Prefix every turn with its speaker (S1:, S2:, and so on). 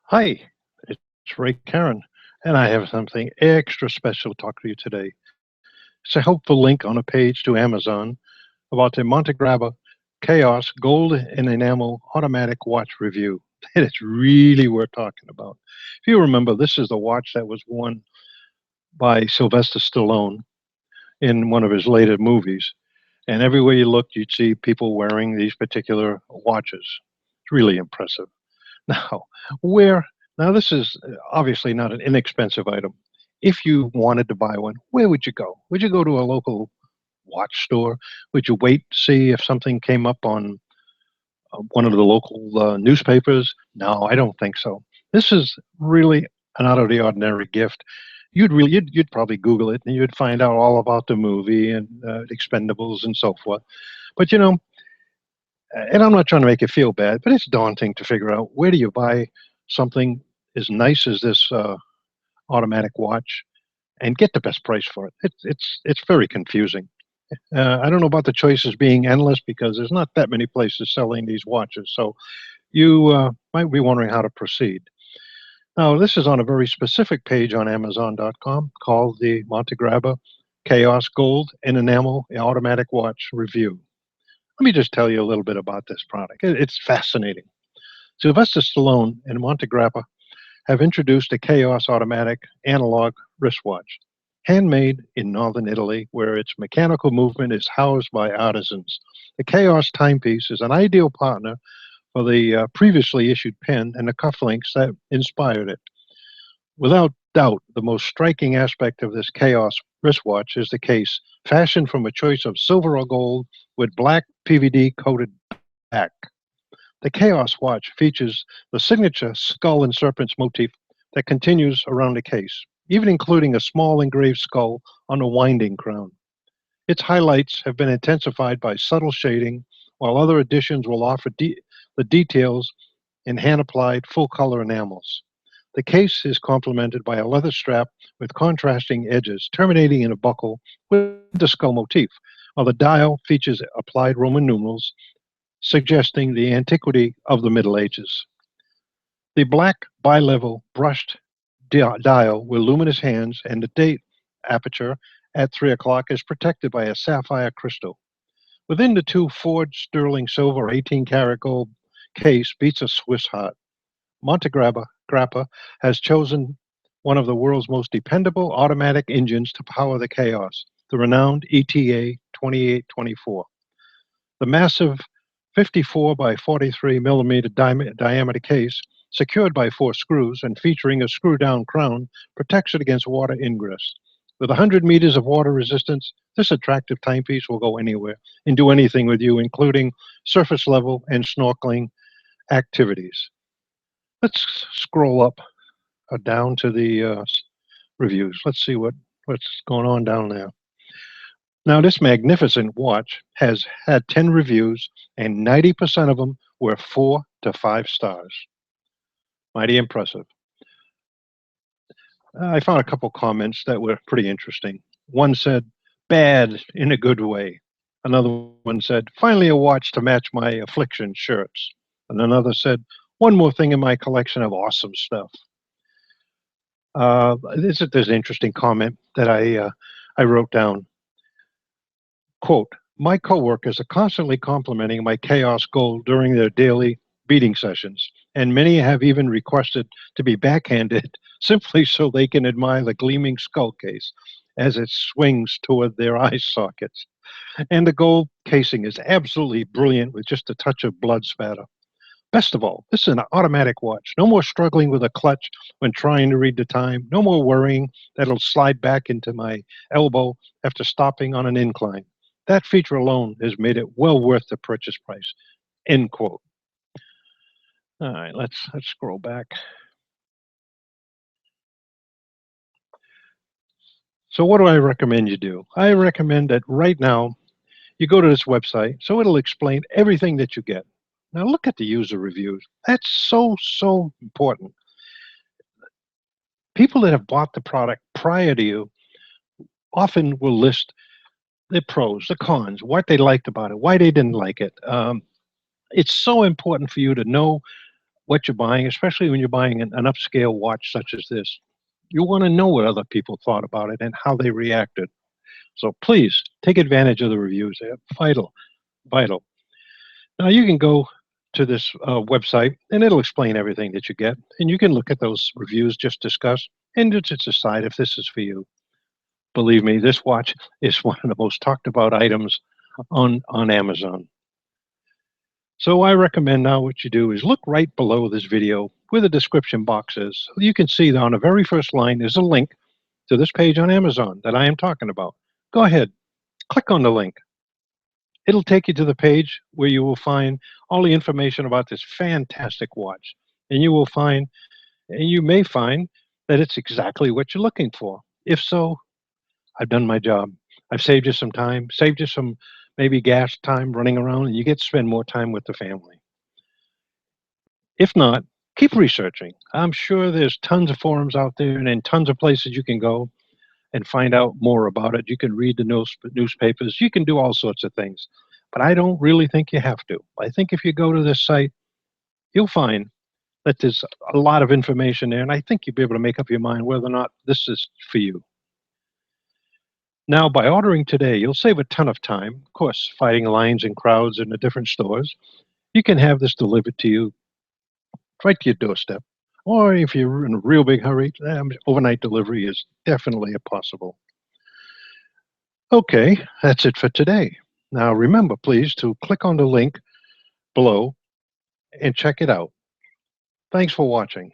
S1: Hi, it's Ray Karen, and I have something extra special to talk to you today. It's a helpful link on a page to Amazon about the Montegrappa Chaos Gold and Enamel Automatic Watch Review. And it's really worth talking about. If you remember, this is the watch that was worn by Sylvester Stallone in one of his later movies. And everywhere you looked, you'd see people wearing these particular watches. It's really impressive. Now, where now this is obviously not an inexpensive item. If you wanted to buy one, where would you go? Would you go to a local watch store? Would you wait to see if something came up on one of the local newspapers? No, I don't think so. This is really an out of the ordinary gift. You'd probably Google it and you'd find out all about the movie and Expendables and so forth. But and I'm not trying to make you feel bad, but it's daunting to figure out where do you buy something as nice as this automatic watch and get the best price for it. It's very confusing. I don't know about the choices being endless because there's not that many places selling these watches. So you might be wondering how to proceed. Now, this is on a very specific page on Amazon.com called the Montegrappa Chaos Gold and Enamel Automatic Watch Review. Let me just tell you a little bit about this product. It's fascinating. Sylvester Stallone and Montegrappa have introduced a Chaos automatic analog wristwatch, handmade in northern Italy, where its mechanical movement is housed by artisans. The Chaos timepiece is an ideal partner for the previously issued pen and the cufflinks that inspired it. Without doubt, the most striking aspect of this Chaos wristwatch is the case, fashioned from a choice of silver or gold with black PVD coated back. The Chaos watch features the signature skull and serpents motif that continues around the case, even including a small engraved skull on the winding crown. Its highlights have been intensified by subtle shading, while other additions will offer the details in hand-applied full-color enamels. The case is complemented by a leather strap with contrasting edges terminating in a buckle with the skull motif, while the dial features applied Roman numerals suggesting the antiquity of the Middle Ages. The black bi-level brushed dial with luminous hands and the date aperture at 3 o'clock is protected by a sapphire crystal. Within the two forged sterling silver 18-karat gold case beats a Swiss heart. Montegrappa has chosen one of the world's most dependable automatic engines to power the Chaos, the renowned ETA 2824. The massive 54 by 43 millimeter diameter case, secured by 4 screws and featuring a screw-down crown, protects it against water ingress. With 100 meters of water resistance, this attractive timepiece will go anywhere and do anything with you, including surface level and snorkeling activities. Let's scroll up down to the reviews. Let's see what's going on down there. Now, this magnificent watch has had 10 reviews, and 90% of them were 4 to 5 stars. Mighty impressive. I found a couple comments that were pretty interesting. One said, bad in a good way. Another one said, finally a watch to match my affliction shirts. And another said, one more thing in my collection of awesome stuff. There's an interesting comment that I wrote down. Quote, my coworkers are constantly complimenting my Chaos Gold during their daily beating sessions, and many have even requested to be backhanded simply so they can admire the gleaming skull case as it swings toward their eye sockets. And the gold casing is absolutely brilliant with just a touch of blood spatter. Best of all, this is an automatic watch. No more struggling with a clutch when trying to read the time. No more worrying that it'll slide back into my elbow after stopping on an incline. That feature alone has made it well worth the purchase price. End quote. All right, let's scroll back. So what do I recommend you do? I recommend that right now you go to this website, so it'll explain everything that you get. Now look at the user reviews. That's so important. People that have bought the product prior to you often will list the pros, the cons, what they liked about it, why they didn't like it. It's so important for you to know what you're buying, especially when you're buying an upscale watch such as this. You want to know what other people thought about it and how they reacted. So please take advantage of the reviews. They're vital, vital. Now you can go to this website and it'll explain everything that you get. And you can look at those reviews just discussed and just decide if this is for you. Believe me, this watch is one of the most talked about items on Amazon. So I recommend now what you do is look right below this video where the description box is. You can see that on the very first line is a link to this page on Amazon that I am talking about. Go ahead, click on the link. It'll take you to the page where you will find all the information about this fantastic watch. And you may find that it's exactly what you're looking for. If so, I've done my job. I've saved you some time, saved you some maybe gas time running around, and you get to spend more time with the family. If not, keep researching. I'm sure there's tons of forums out there and tons of places you can go and find out more about it. You can read the newspapers. You can do all sorts of things. But I don't really think you have to. I think if you go to this site, you'll find that there's a lot of information there, and I think you'll be able to make up your mind whether or not this is for you. Now, by ordering today, you'll save a ton of time, of course, fighting lines and crowds in the different stores. You can have this delivered to you right to your doorstep. Or if you're in a real big hurry, overnight delivery is definitely possible. Okay, that's it for today. Now remember, please, to click on the link below and check it out. Thanks for watching.